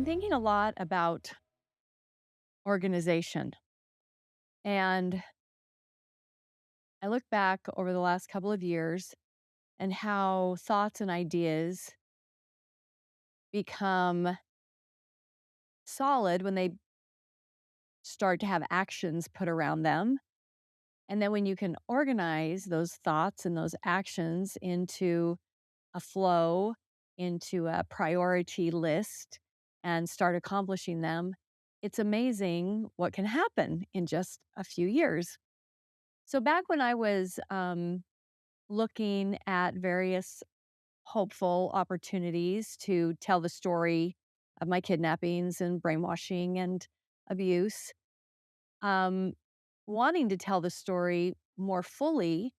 been thinking a lot about organization. And I look back over the last couple of years and how thoughts and ideas become solid when they start to have actions put around them. And then when you can organize those thoughts and those actions into a flow, into a priority list, and start accomplishing them, it's amazing what can happen in just a few years. So back when I was looking at various hopeful opportunities to tell the story of my kidnappings and brainwashing and abuse, um, wanting to tell the story more fully,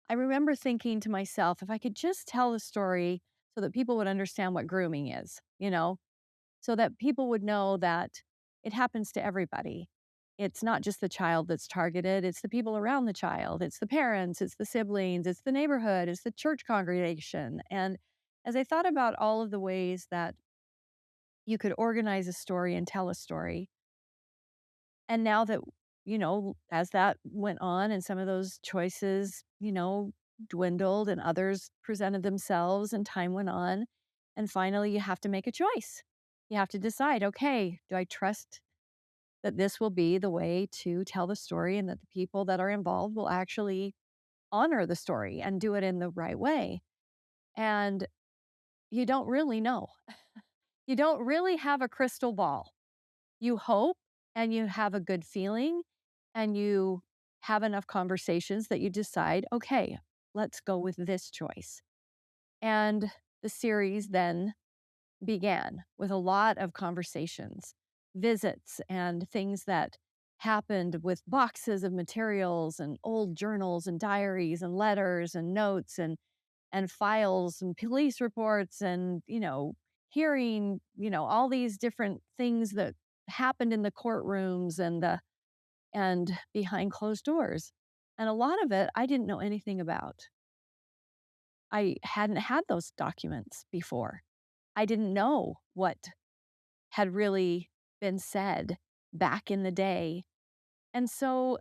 I remember thinking to myself, if I could just tell the story so that people would understand what grooming is, so that people would know that it happens to everybody. It's not just the child that's targeted, it's the people around the child, it's the parents, it's the siblings, it's the neighborhood, it's the church congregation. And as I thought about all of the ways that you could organize a story and tell a story, and now that, as that went on and some of those choices, dwindled and others presented themselves and time went on. And finally, you have to make a choice. You have to decide, okay, do I trust that this will be the way to tell the story and that the people that are involved will actually honor the story and do it in the right way? And you don't really know. You don't really have a crystal ball. You hope and you have a good feeling and you have enough conversations that you decide, okay, let's go with this choice. And the series then began with a lot of conversations, visits, and things that happened with boxes of materials and old journals and diaries and letters and notes and files and police reports and hearing all these different things that happened in the courtrooms and behind closed doors. And a lot of it I didn't know anything about. I hadn't had those documents before. I didn't know what had really been said back in the day. And so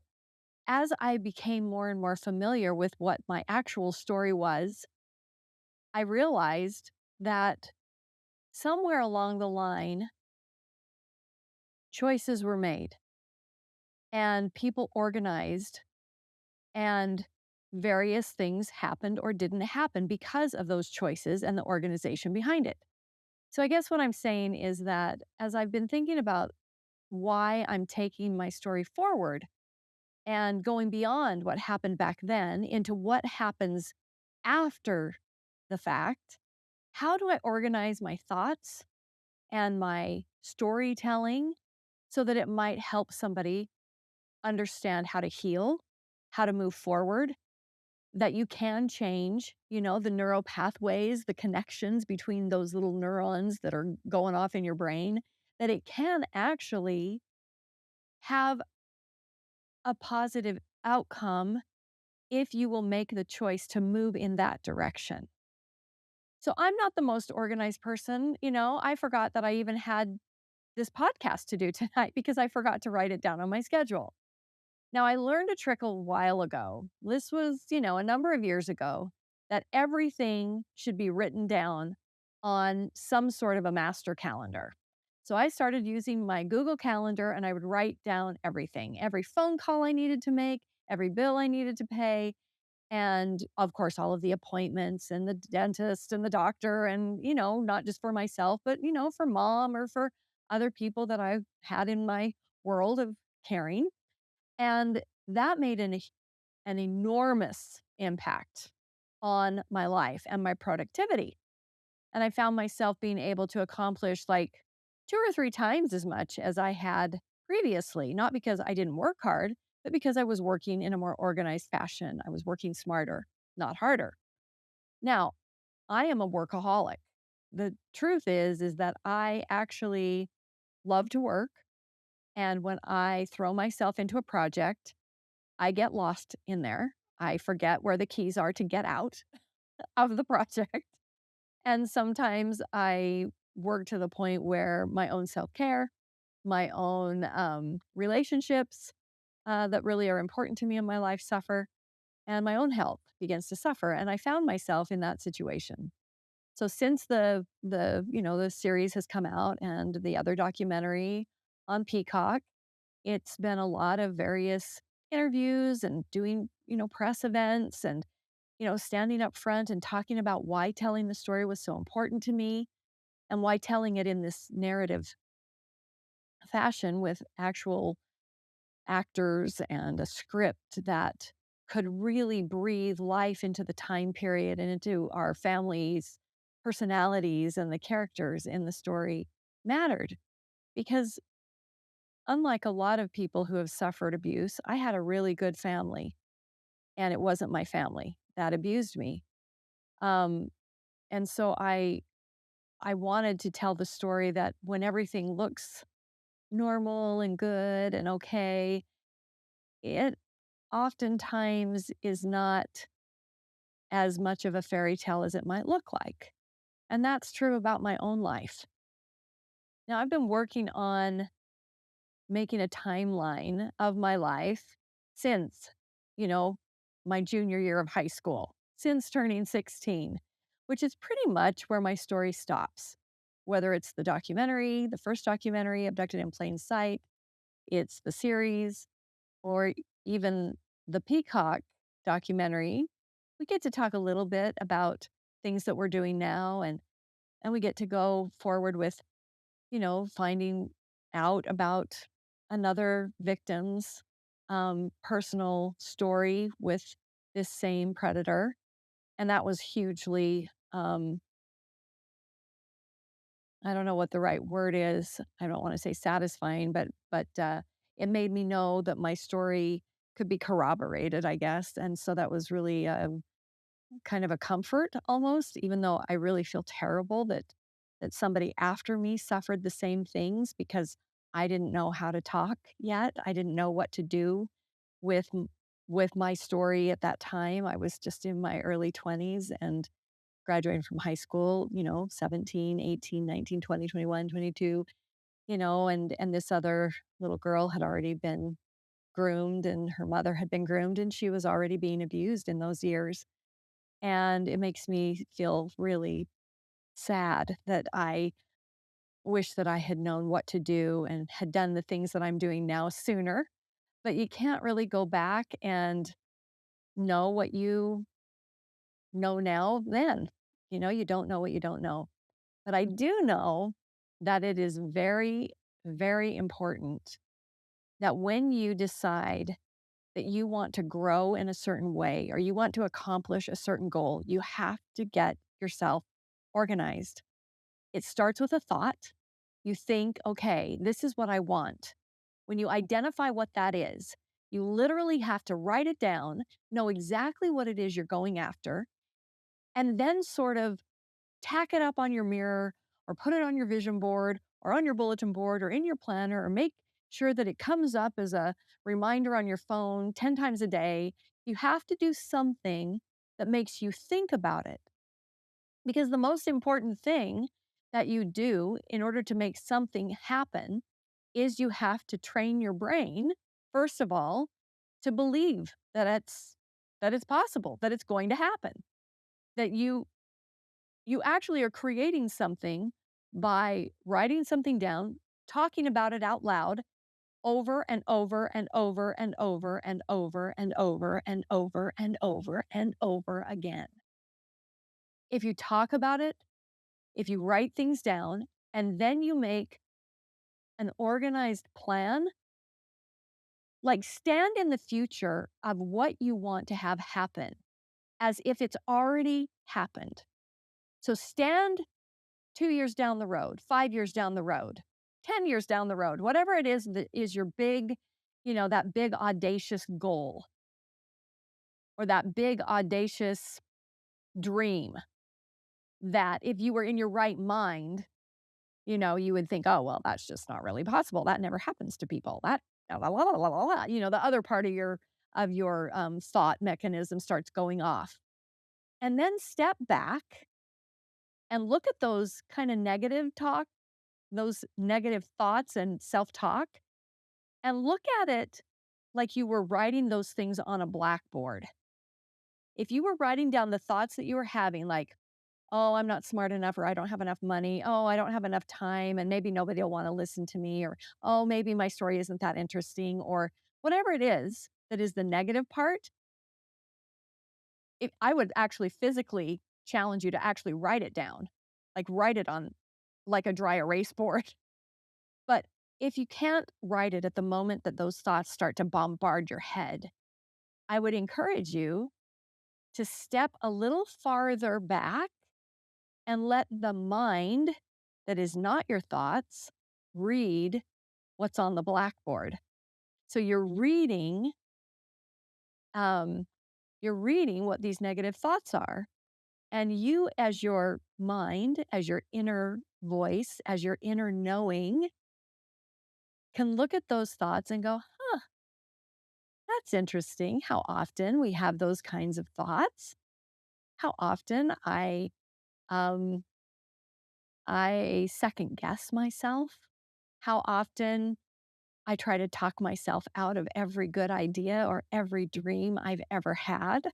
as I became more and more familiar with what my actual story was, I realized that somewhere along the line, choices were made and people organized and various things happened or didn't happen because of those choices and the organization behind it. So I guess what I'm saying is that as I've been thinking about why I'm taking my story forward and going beyond what happened back then into what happens after the fact, how do I organize my thoughts and my storytelling so that it might help somebody understand how to heal, how to move forward, that you can change, the neural pathways, the connections between those little neurons that are going off in your brain, that it can actually have a positive outcome if you will make the choice to move in that direction. So I'm not the most organized person. I forgot that I even had this podcast to do tonight because I forgot to write it down on my schedule. Now, I learned a trick a while ago. This was, a number of years ago, that everything should be written down on some sort of a master calendar. So I started using my Google Calendar and I would write down everything, every phone call I needed to make, every bill I needed to pay, and of course, all of the appointments and the dentist and the doctor, and, not just for myself, but, for mom or for other people that I've had in my world of caring. And that made an enormous impact on my life and my productivity. And I found myself being able to accomplish like 2 or 3 times as much as I had previously, not because I didn't work hard, but because I was working in a more organized fashion. I was working smarter, not harder. Now, I am a workaholic. The truth is that I actually love to work. And when I throw myself into a project, I get lost in there. I forget where the keys are to get out of the project. And sometimes I work to the point where my own self-care, my own, relationships, that really are important to me in my life suffer, and my own health begins to suffer, and I found myself in that situation. So since the series has come out and the other documentary on Peacock, it's been a lot of various interviews and doing, press events and, standing up front and talking about why telling the story was so important to me and why telling it in this narrative fashion with actual actors and a script that could really breathe life into the time period and into our families' personalities and the characters in the story mattered. Because unlike a lot of people who have suffered abuse, I had a really good family, and it wasn't my family that abused me. Um, and so I wanted to tell the story that when everything looks normal and good and okay, it oftentimes is not as much of a fairy tale as it might look like. And that's true about my own life. Now, I've been working on making a timeline of my life since, you know, my junior year of high school, since turning 16, which is pretty much where my story stops. Whether it's the documentary, the first documentary, Abducted in Plain Sight, it's the series, or even the Peacock documentary, we get to talk a little bit about things that we're doing now and we get to go forward with, finding out about another victim's personal story with this same predator. And that was hugely, I don't know what the right word is. I don't want to say satisfying, but it made me know that my story could be corroborated, I guess. And so that was really kind of a comfort almost, even though I really feel terrible that somebody after me suffered the same things because I didn't know how to talk yet. I didn't know what to do with with my story at that time. I was just in my early 20s and graduating from high school, 17, 18, 19, 20, 21, 22, and this other little girl had already been groomed and her mother had been groomed and she was already being abused in those years. And it makes me feel really sad that I wish that I had known what to do and had done the things that I'm doing now sooner. But you can't really go back and know what you know now then. You don't know what you don't know. But I do know that it is very, very important that when you decide that you want to grow in a certain way or you want to accomplish a certain goal, you have to get yourself organized. It starts with a thought. You think, okay, this is what I want. When you identify what that is, you literally have to write it down, know exactly what it is you're going after, and then sort of tack it up on your mirror or put it on your vision board or on your bulletin board or in your planner or make sure that it comes up as a reminder on your phone 10 times a day. You have to do something that makes you think about it. Because the most important thing that you do in order to make something happen is you have to train your brain, first of all, to believe that it's possible, that it's going to happen, that you actually are creating something by writing something down, talking about it out loud over and over and over and over and over and over and over and over and over again. If you talk about it, if you write things down, and then you make an organized plan, like stand in the future of what you want to have happen as if it's already happened. So stand 2 years down the road, 5 years down the road, 10 years down the road, whatever it is that is your big, that big audacious goal or that big audacious dream that if you were in your right mind, you would think, oh, well, that's just not really possible. That never happens to people. That, la, la, la, la, la, la. The other part of your thought mechanism starts going off. And then step back and look at those kind of negative talk, those negative thoughts and self talk, and look at it like you were writing those things on a blackboard. If you were writing down the thoughts that you were having, like, oh, I'm not smart enough, or I don't have enough money. Oh, I don't have enough time, and maybe nobody will want to listen to me, or oh, maybe my story isn't that interesting, or whatever it is that is the negative part. If I would actually physically challenge you to actually write it down, like write it on like a dry erase board. But if you can't write it at the moment that those thoughts start to bombard your head, I would encourage you to step a little farther back and let the mind that is not your thoughts read what's on the blackboard. So um, you're reading what these negative thoughts are. And you, as your mind, as your inner voice, as your inner knowing, can look at those thoughts and go, huh, that's interesting how often we have those kinds of thoughts. How often um I second guess myself. How often I try to talk myself out of every good idea or every dream I've ever had.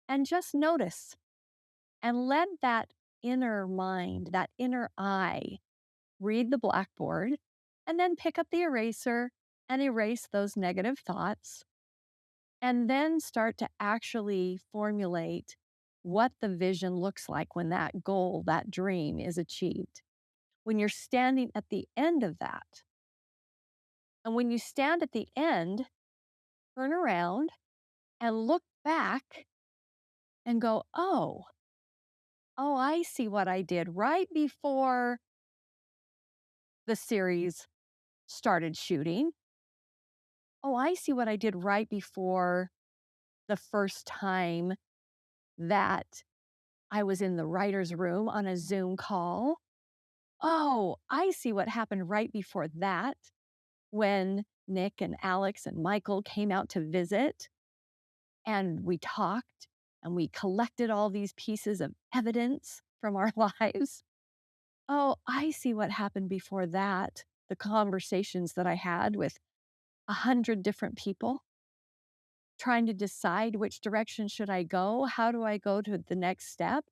And just notice and let that inner mind, that inner eye, read the blackboard, and then pick up the eraser and erase those negative thoughts, and then start to actually formulate what the vision looks like when that goal, that dream is achieved. When you're standing at the end of that, and when you stand at the end, turn around and look back and go, oh, I see what I did right before the series started shooting. Oh, I see what I did right before the first time that I was in the writer's room on a Zoom call. Oh, I see what happened right before that when Nick and Alex and Michael came out to visit and we talked and we collected all these pieces of evidence from our lives. Oh, I see what happened before that. The conversations that I had with 100 different people trying to decide which direction should I go? How do I go to the next step?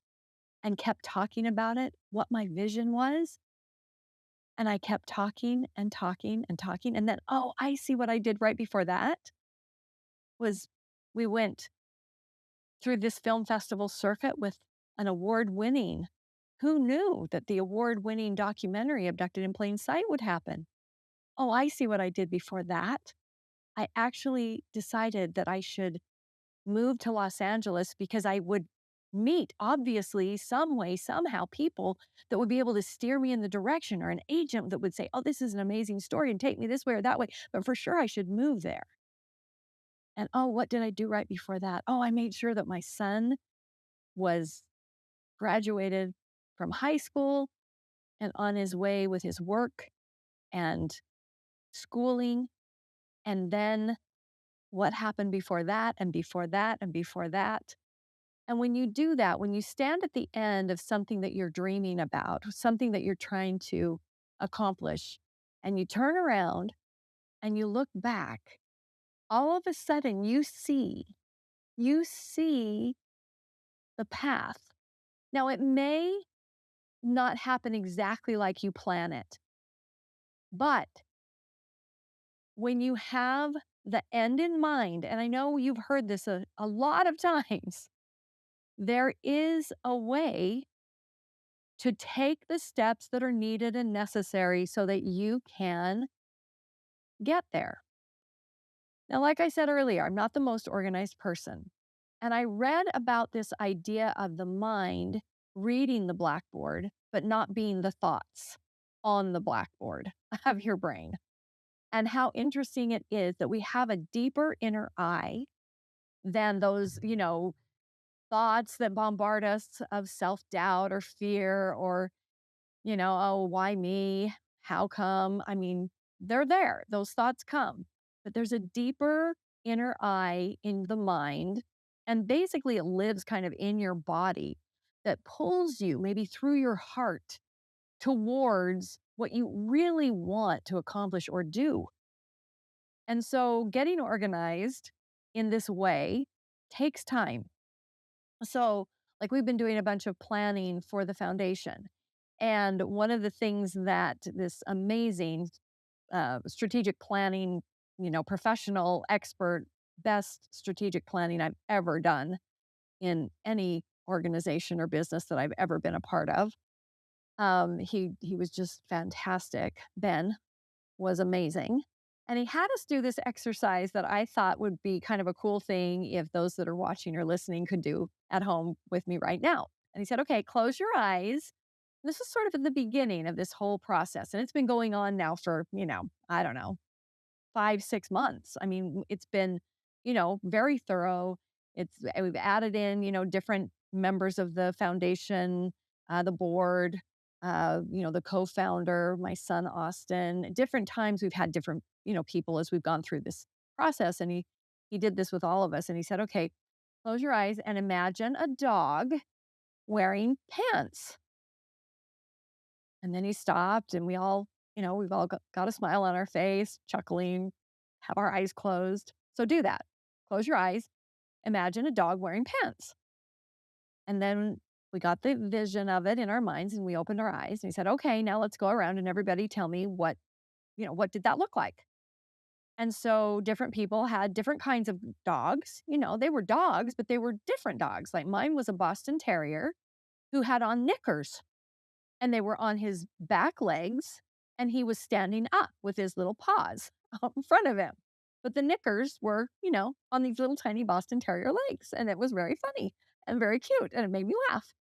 And kept talking about it, what my vision was. And I kept talking and talking and talking. And then, oh, I see what I did right before that was we went through this film festival circuit with an award winning. Who knew that the award winning documentary Abducted in Plain Sight would happen? Oh, I see what I did before that. I actually decided that I should move to Los Angeles because I would meet, obviously, some way, somehow, people that would be able to steer me in the direction, or an agent that would say, oh, this is an amazing story and take me this way or that way. But for sure, I should move there. And oh, what did I do right before that? Oh, I made sure that my son was graduated from high school and on his way with his work and schooling. And then what happened before that, and before that, and before that. And when you do that, when you stand at the end of something that you're dreaming about, something that you're trying to accomplish, and you turn around and you look back, all of a sudden you see the path. Now, it may not happen exactly like you plan it, but when you have the end in mind, and I know you've heard this a lot of times, there is a way to take the steps that are needed and necessary so that you can get there. Now, like I said earlier, I'm not the most organized person. And I read about this idea of the mind reading the blackboard, but not being the thoughts on the blackboard of your brain. And how interesting it is that we have a deeper inner eye than those, thoughts that bombard us of self doubt or fear, or oh, why me? How come? I mean, they're there. Those thoughts come. But there's a deeper inner eye in the mind. And basically, it lives kind of in your body. that pulls you maybe through your heart towards what you really want to accomplish or do. And so getting organized in this way takes time. So, like, we've been doing a bunch of planning for the foundation. And one of the things that this amazing strategic planning, professional expert, best strategic planning I've ever done in any organization or business that I've ever been a part of. He was just fantastic. Ben was amazing. And he had us do this exercise that I thought would be kind of a cool thing if those that are watching or listening could do at home with me right now. And he said, okay, close your eyes. This is sort of at the beginning of this whole process. And it's been going on now for, I don't know, 5, 6 months. I mean, it's been, very thorough. We've added in, different members of the foundation, the board, the co-founder, my son Austin. At different times we've had different, people as we've gone through this process. And he did this with all of us. And he said, okay, close your eyes and imagine a dog wearing pants. And then he stopped and we've all got a smile on our face, chuckling, have our eyes closed. So do that. Close your eyes. Imagine a dog wearing pants. And then we got the vision of it in our minds and we opened our eyes and he said, okay, now let's go around and everybody tell me what did that look like? And so different people had different kinds of dogs. They were dogs, but they were different dogs. Like mine was a Boston Terrier who had on knickers and they were on his back legs and he was standing up with his little paws out in front of him. But the knickers were, on these little tiny Boston Terrier legs. And it was very funny and very cute. And it made me laugh.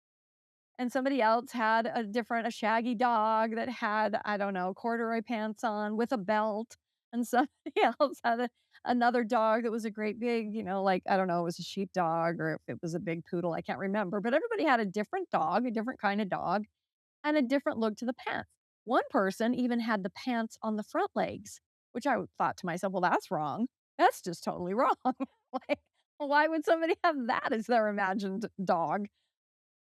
And somebody else had a shaggy dog that had, I don't know, corduroy pants on with a belt. And somebody else had another dog that was a great big, like, I don't know, it was a sheepdog or if it was a big poodle. I can't remember. But everybody had a different dog, a different kind of dog and a different look to the pants. One person even had the pants on the front legs, which I thought to myself, well, that's wrong. That's just totally wrong. Like, why would somebody have that as their imagined dog?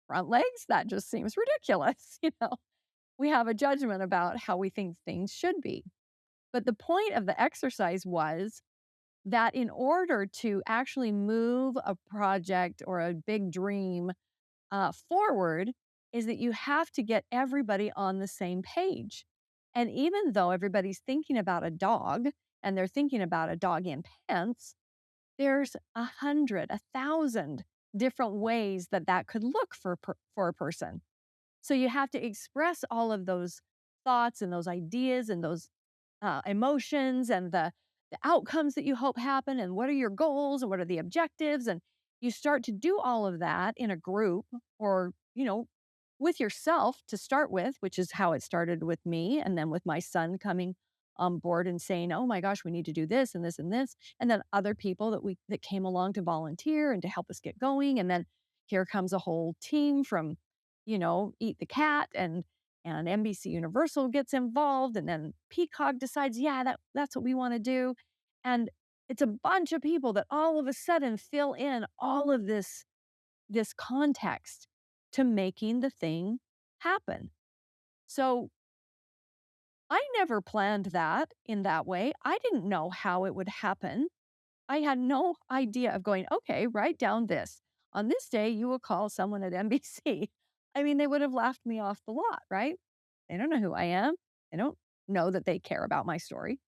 Front legs? That just seems ridiculous. We have a judgment about how we think things should be. But the point of the exercise was that in order to actually move a project or a big dream forward is that you have to get everybody on the same page. And even though everybody's thinking about a dog and they're thinking about a dog in pants, there's 100, 1,000 different ways that that could look for a person. So you have to express all of those thoughts and those ideas and those emotions and the outcomes that you hope happen and what are your goals and what are the objectives and you start to do all of that in a group or with yourself to start with, which is how it started with me and then with my son coming on board and saying, oh my gosh, we need to do this and this and this, and then other people that came along to volunteer and to help us get going, and then here comes a whole team from Eat the Cat and NBC Universal gets involved, and then Peacock decides, yeah, that's what we want to do. And it's a bunch of people that all of a sudden fill in all of this context to making the thing happen. So I never planned that in that way. I didn't know how it would happen. I had no idea of going, okay, write down this. On this day, you will call someone at NBC. I mean, they would have laughed me off the lot, right? They don't know who I am. They don't know that they care about my story.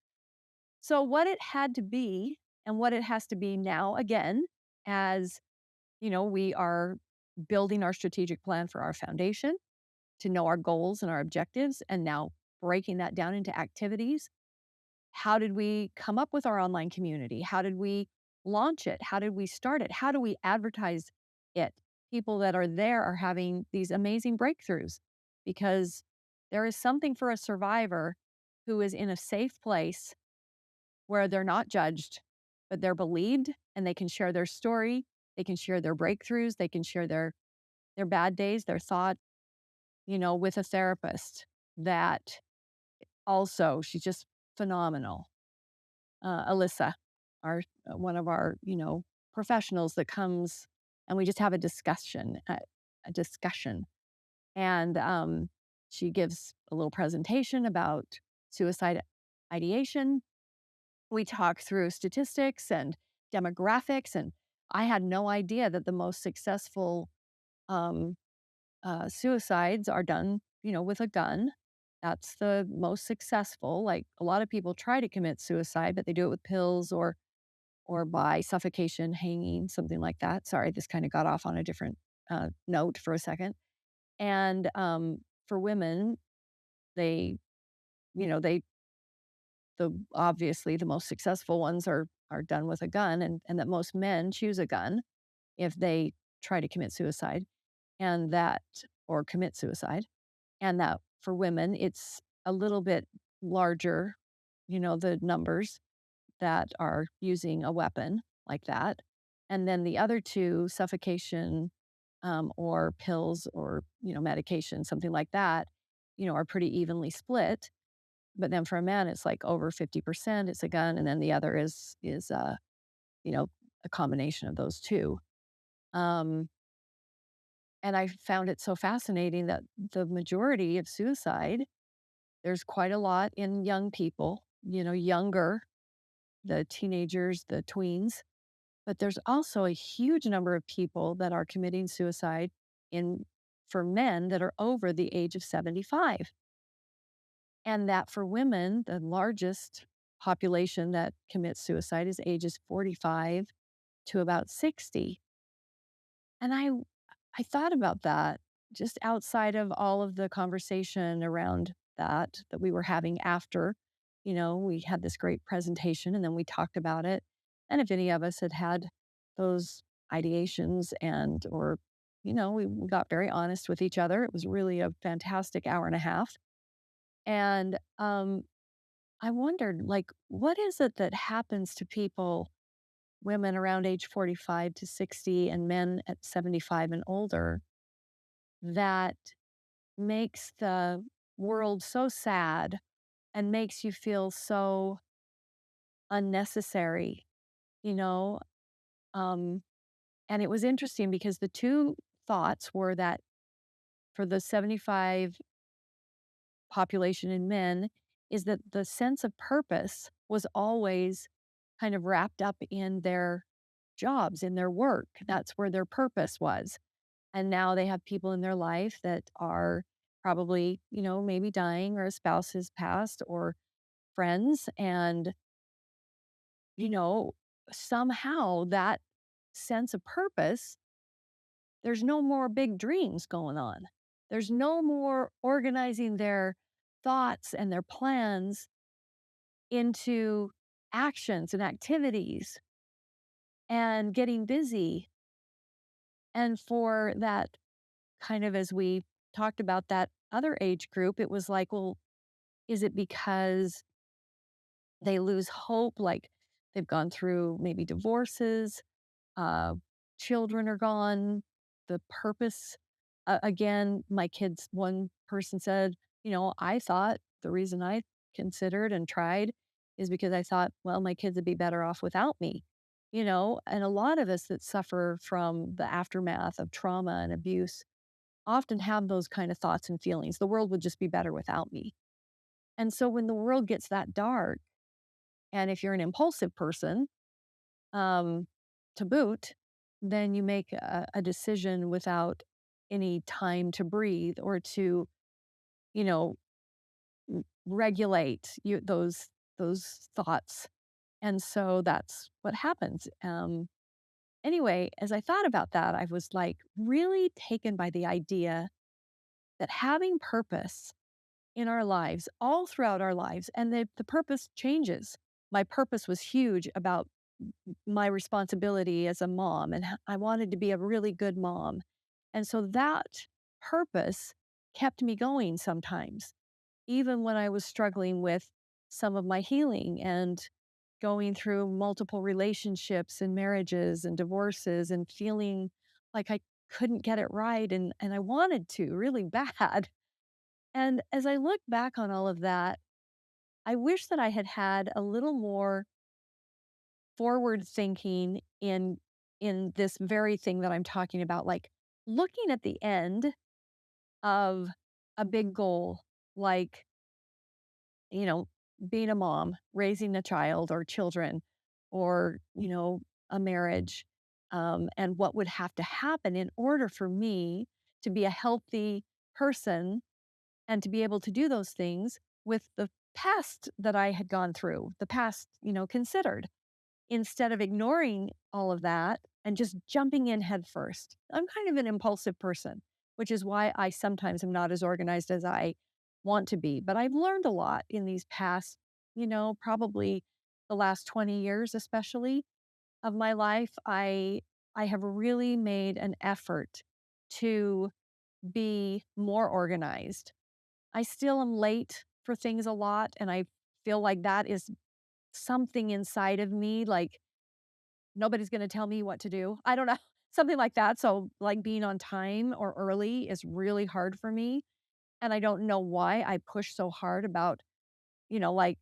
So, what it had to be and what it has to be now, again, as we are building our strategic plan for our foundation to know our goals and our objectives, and now breaking that down into activities. How did we come up with our online community? How did we launch it? How did we start it? How do we advertise it? People that are there are having these amazing breakthroughs because there is something for a survivor who is in a safe place where they're not judged, but they're believed and they can share their story. They can share their breakthroughs. They can share their bad days, their thoughts, with a therapist that also, she's just phenomenal. Alyssa, our one of our, professionals that comes and we just have a discussion. a discussion. And she gives a little presentation about suicide ideation. We talk through statistics and demographics. And I had no idea that the most successful um, suicides are done, with a gun. That's the most successful. Like a lot of people try to commit suicide, but they do it with pills or by suffocation, hanging, something like that. Sorry, this kind of got off on a different note for a second. And for women, they, they obviously the most successful ones are done with a gun, and that most men choose a gun if they try to commit suicide, and that or commit suicide, and that for women it's a little bit larger, the numbers that are using a weapon like that. And then the other two, suffocation, or pills or, medication, something like that, are pretty evenly split. But then for a man, it's like over 50%, it's a gun. And then the other is you know, a combination of those two. Um, and I found it so fascinating that the majority of suicide, there's quite a lot in young people, younger, the teenagers, the tweens. But there's also a huge number of people that are committing suicide in for men that are over the age of 75. And that for women, the largest population that commits suicide is ages 45 to about 60. And I thought about that just outside of all of the conversation around that we were having after, we had this great presentation and then we talked about it. And if any of us had had those ideations and or we got very honest with each other. It was really a fantastic hour and a half. And I wondered, like, what is it that happens to people, women around age 45 to 60 and men at 75 and older, that makes the world so sad and makes you feel so unnecessary, you know? Um, and it was interesting because the two thoughts were that for the 75 population in men is that the sense of purpose was always kind of wrapped up in their jobs, in their work. That's where their purpose was. And now they have people in their life that are probably, maybe dying or a spouse has passed or friends. And, you know, somehow that sense of purpose, there's no more big dreams going on. There's no more organizing their thoughts and their plans into actions and activities and getting busy. And for that kind of, as we talked about that other age group, it was like, well, is it because they lose hope? Like they've gone through maybe divorces, uh, children are gone, the purpose. Again, my kids, one person said, I thought the reason I considered and tried is because I thought, well, my kids would be better off without me, and a lot of us that suffer from the aftermath of trauma and abuse often have those kind of thoughts and feelings. The world would just be better without me. And so when the world gets that dark, and if you're an impulsive person, um, to boot, then you make a decision without any time to breathe or to, you know, regulate those thoughts. And so that's what happens. Anyway, as I thought about that, I was like really taken by the idea that having purpose in our lives, all throughout our lives, and the purpose changes. My purpose was huge about my responsibility as a mom, and I wanted to be a really good mom. And so that purpose kept me going sometimes, even when I was struggling with some of my healing and going through multiple relationships and marriages and divorces and feeling like I couldn't get it right and I wanted to really bad. And as I look back on all of that, I wish that I had had a little more forward thinking in this very thing that I'm talking about, like looking at the end of a big goal, like, you know, being a mom, raising a child or children, or, a marriage, and what would have to happen in order for me to be a healthy person and to be able to do those things with the past that I had gone through, the past, considered, instead of ignoring all of that and just jumping in head first. I'm kind of an impulsive person, which is why I sometimes am not as organized as I want to be. But I've learned a lot in these past, probably the last 20 years, especially of my life. I have really made an effort to be more organized. I still am late for things a lot, and I feel like that is something inside of me, like nobody's gonna tell me what to do. I don't know, something like that. So, like, being on time or early is really hard for me, and I don't know why I push so hard about, like,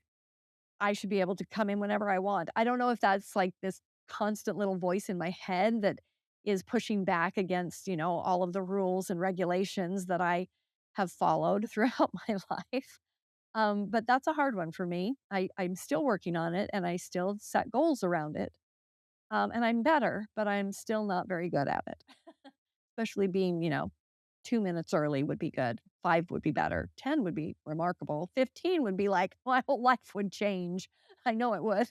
I should be able to come in whenever I want. I don't know if that's, like, this constant little voice in my head that is pushing back against, all of the rules and regulations that I have followed throughout my life. But that's a hard one for me. I'm still working on it, and I still set goals around it. And I'm better, but I'm still not very good at it. Especially being, 2 minutes early would be good. 5 would be better. 10 would be remarkable. 15 would be like, my whole life would change. I know it would.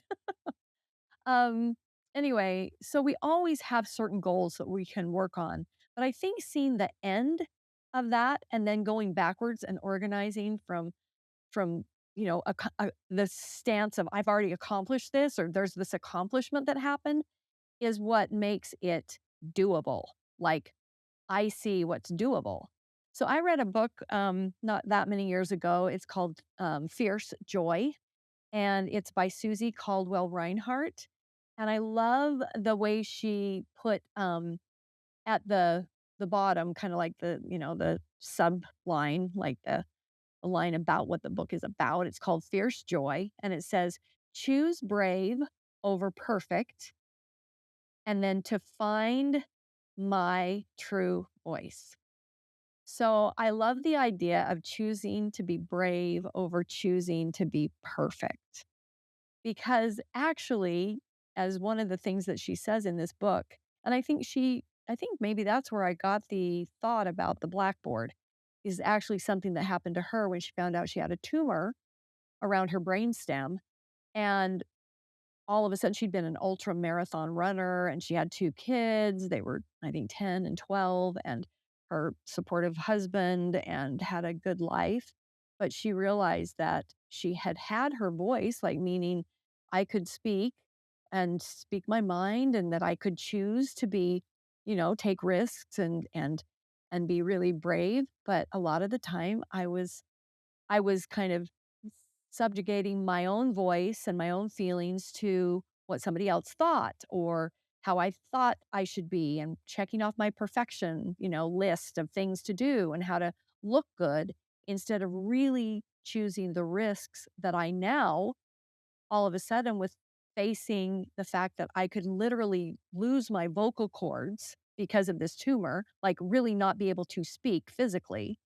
Um, anyway, so we always have certain goals that we can work on. But I think seeing the end of that and then going backwards and organizing from, the stance of I've already accomplished this, or there's this accomplishment that happened, is what makes it doable. Like, I see what's doable. So I read a book, not that many years ago. It's called, Fierce Joy, and it's by Susie Caldwell Reinhardt. And I love the way she put, at the bottom, kinda like the subline, like the line about what the book is about. It's called Fierce Joy, and it says, "Choose brave over perfect, and then to find my true voice." So I love the idea of choosing to be brave over choosing to be perfect. Because actually, as one of the things that she says in this book, and I think maybe that's where I got the thought about the blackboard, is actually something that happened to her when she found out she had a tumor around her brainstem. And all of a sudden she'd been an ultra marathon runner and she had 2 kids. They were, I think, 10 and 12, and her supportive husband, and had a good life. But she realized that she had had her voice, like, meaning I could speak and speak my mind, and that I could choose to be, take risks and be really brave. But a lot of the time I was kind of subjugating my own voice and my own feelings to what somebody else thought, or how I thought I should be, and checking off my perfection, list of things to do and how to look good, instead of really choosing the risks that I now, all of a sudden, with facing the fact that I could literally lose my vocal cords because of this tumor, like really not be able to speak physically,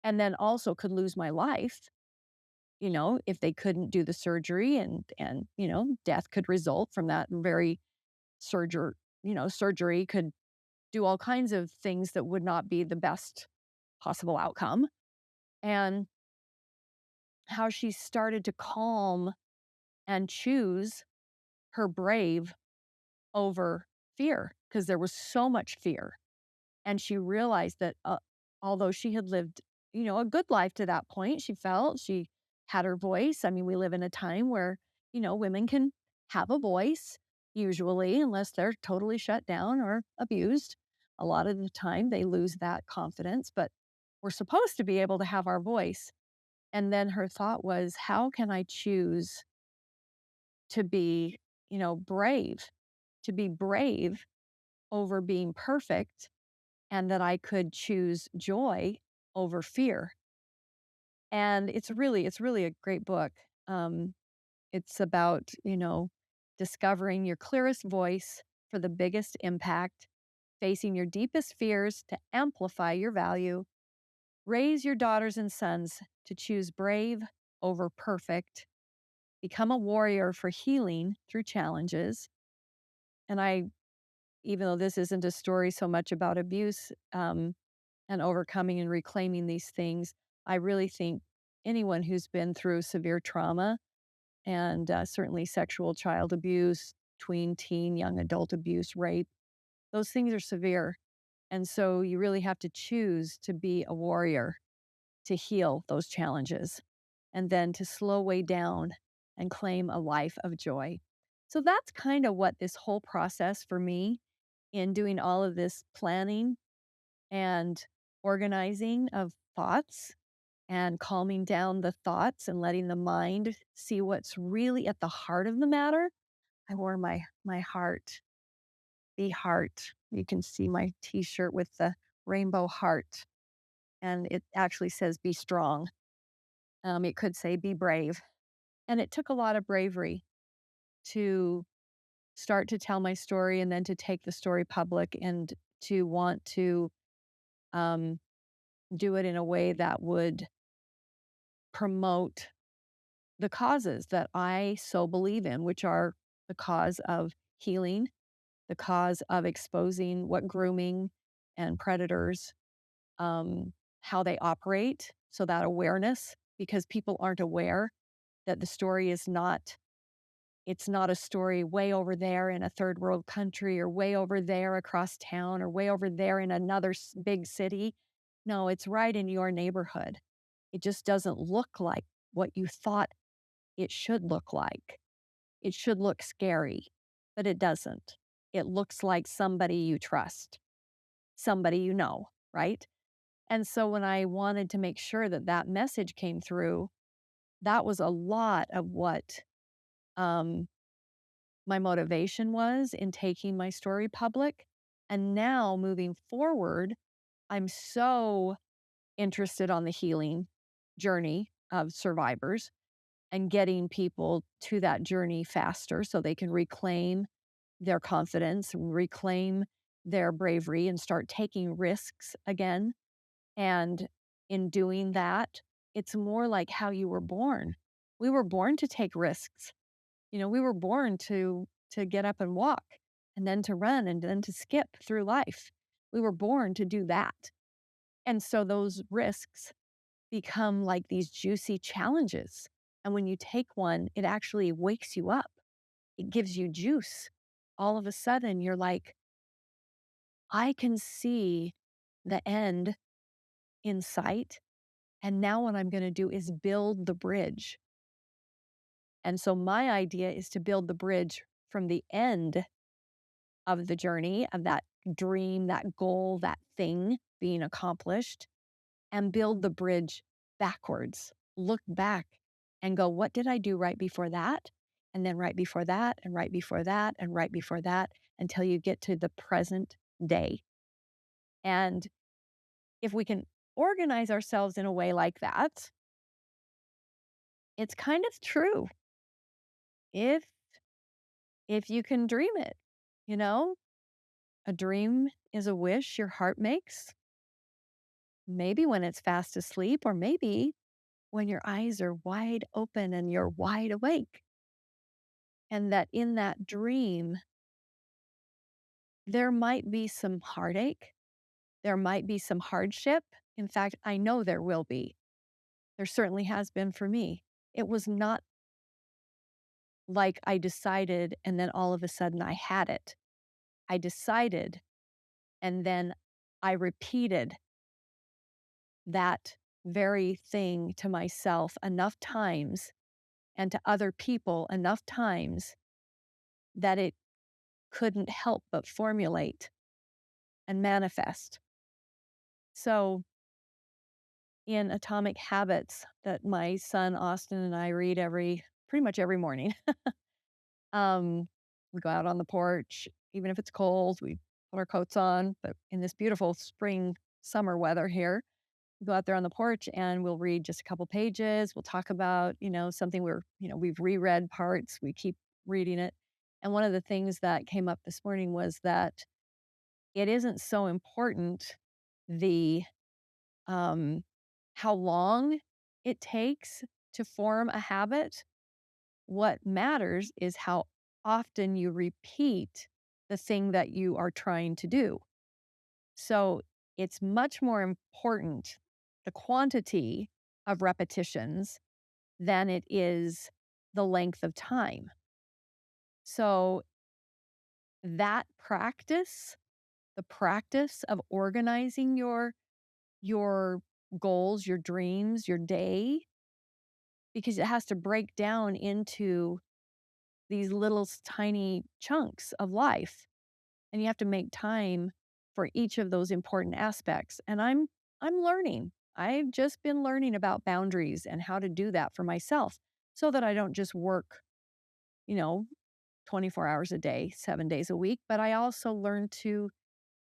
and then also could lose my life, if they couldn't do the surgery, and, death could result from that very surgery could do all kinds of things that would not be the best possible outcome. And how she started to calm and choose her brave over fear, because there was so much fear. And she realized that, although she had lived, a good life to that point, she felt she had her voice. I mean, we live in a time where, women can have a voice, usually, unless they're totally shut down or abused. A lot of the time, they lose that confidence, but we're supposed to be able to have our voice. And then her thought was, how can I choose to be, brave, to be brave over being perfect, and that I could choose joy over fear. And it's really a great book. It's about, discovering your clearest voice for the biggest impact, facing your deepest fears to amplify your value, raise your daughters and sons to choose brave over perfect, become a warrior for healing through challenges. And even though this isn't a story so much about abuse and overcoming and reclaiming these things, I really think anyone who's been through severe trauma and certainly sexual child abuse, tween, teen, young adult abuse, rape, those things are severe. And so you really have to choose to be a warrior to heal those challenges and then to slow way down and claim a life of joy. So that's kind of what this whole process for me in doing all of this planning and organizing of thoughts and calming down the thoughts and letting the mind see what's really at the heart of the matter. I wore my heart, be heart. You can see my t-shirt with the rainbow heart and it actually says be strong. It could say be brave. And it took a lot of bravery to start to tell my story and then to take the story public and to want to um, do it in a way that would promote the causes that I so believe in, which are the cause of healing, the cause of exposing what grooming and predators, um, how they operate. So that awareness, because people aren't aware that the story is not, it's not a story way over there in a third world country or way over there across town or way over there in another big city. No, it's right in your neighborhood. It just doesn't look like what you thought it should look like. It should look scary, but it doesn't. It looks like somebody you trust, somebody you know, right? And so when I wanted to make sure that that message came through, that was a lot of what um, my motivation was in taking my story public. And now moving forward, I'm so interested on the healing journey of survivors and getting people to that journey faster so they can reclaim their confidence, reclaim their bravery, and start taking risks again. And in doing that, it's more like how you were born. We were born to take risks. You know, we were born to get up and walk and then to run and then to skip through life. We were born to do that. And so those risks become like these juicy challenges. And when you take one, it actually wakes you up. It gives you juice. All of a sudden, you're like, I can see the end in sight. And now what I'm going to do is build the bridge. And so my idea is to build the bridge from the end of the journey of that dream, that goal, that thing being accomplished, and build the bridge backwards. Look back and go, what did I do right before that? And then right before that, and right before that, and right before that, until you get to the present day. And if we can organize ourselves in a way like that, it's kind of true. If if you can dream it, you know, a dream is a wish your heart makes. Maybe when it's fast asleep, or maybe when your eyes are wide open and you're wide awake. And that in that dream, there might be some heartache, there might be some hardship. In fact, I know there will be. There certainly has been for me. It was not like I decided and then all of a sudden I had it. I decided and then I repeated that very thing to myself enough times and to other people enough times that it couldn't help but formulate and manifest. So, in Atomic Habits that my son Austin and I read pretty much every morning, um, we go out on the porch, even if it's cold, we put our coats on. But in this beautiful spring, summer weather here, we go out there on the porch and we'll read just a couple pages. We'll talk about, something we've reread parts, we keep reading it. And one of the things that came up this morning was that it isn't so important the um, how long it takes to form a habit. What matters is how often you repeat the thing that you are trying to do. So it's much more important, the quantity of repetitions, than it is the length of time. So that practice, the practice of organizing your goals, your dreams, your day, because it has to break down into these little tiny chunks of life, and you have to make time for each of those important aspects. And I'm learning. I've just been learning about boundaries and how to do that for myself so that I don't just work, you know, 24 hours a day, 7 days a week, but I also learn to,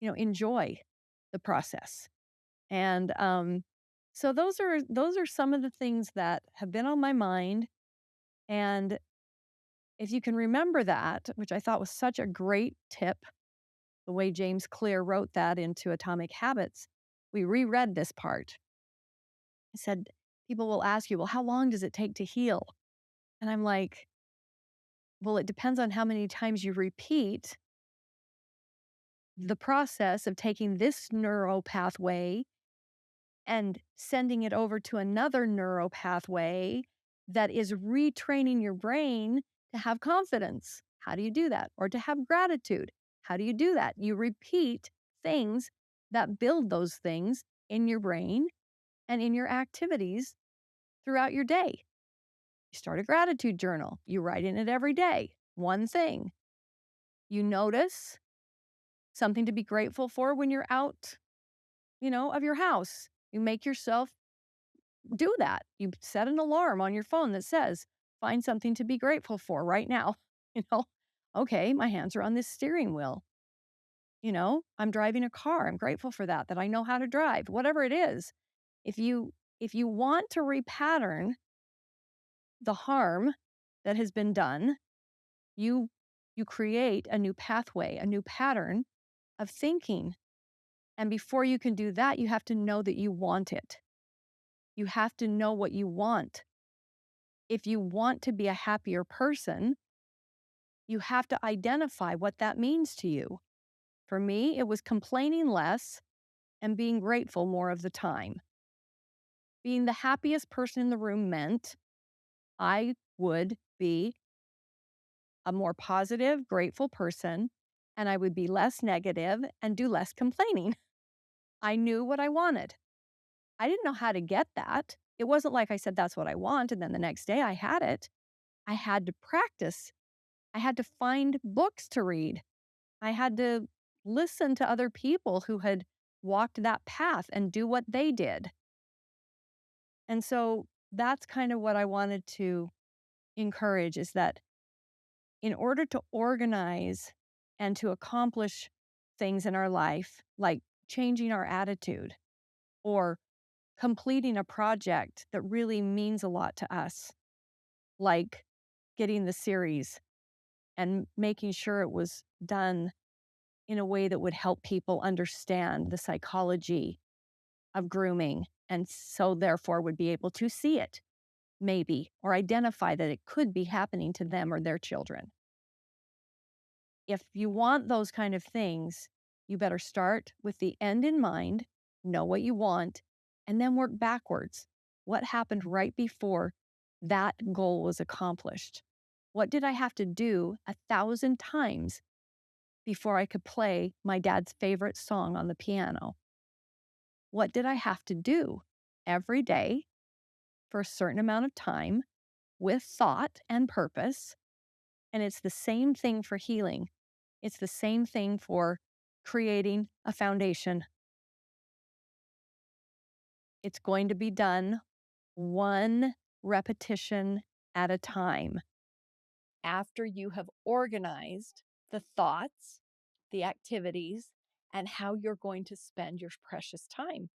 enjoy the process. And so those are some of the things that have been on my mind. And if you can remember that, which I thought was such a great tip, the way James Clear wrote that into Atomic Habits, we reread this part. He said, people will ask you, well, how long does it take to heal? And I'm like, well, it depends on how many times you repeat the process of taking this neural pathway and sending it over to another neural pathway that is retraining your brain to have confidence. How do you do that? Or to have gratitude. How do you do that? You repeat things that build those things in your brain and in your activities throughout your day. You start a gratitude journal. You write in it every day, one thing. You notice something to be grateful for when you're out, of your house. You make yourself do that. You set an alarm on your phone that says, find something to be grateful for right now. You know, okay, my hands are on this steering wheel. I'm driving a car. I'm grateful for that I know how to drive, whatever it is. If you want to repattern the harm that has been done, you you create a new pathway, a new pattern of thinking. And before you can do that, you have to know that you want it. You have to know what you want. If you want to be a happier person, you have to identify what that means to you. For me, it was complaining less and being grateful more of the time. Being the happiest person in the room meant I would be a more positive, grateful person, and I would be less negative and do less complaining. I knew what I wanted. I didn't know how to get that. It wasn't like I said, that's what I want. And then the next day I had it. I had to practice. I had to find books to read. I had to listen to other people who had walked that path and do what they did. And so that's kind of what I wanted to encourage is that in order to organize and to accomplish things in our life, like changing our attitude or completing a project that really means a lot to us, like getting the series and making sure it was done in a way that would help people understand the psychology of grooming and so therefore would be able to see it, maybe, or identify that it could be happening to them or their children. If you want those kind of things, you better start with the end in mind, know what you want, and then work backwards. What happened right before that goal was accomplished? What did I have to do 1,000 times before I could play my dad's favorite song on the piano? What did I have to do every day for a certain amount of time with thought and purpose? And it's the same thing for healing. It's the same thing for creating a foundation. It's going to be done one repetition at a time after you have organized the thoughts, the activities, and how you're going to spend your precious time.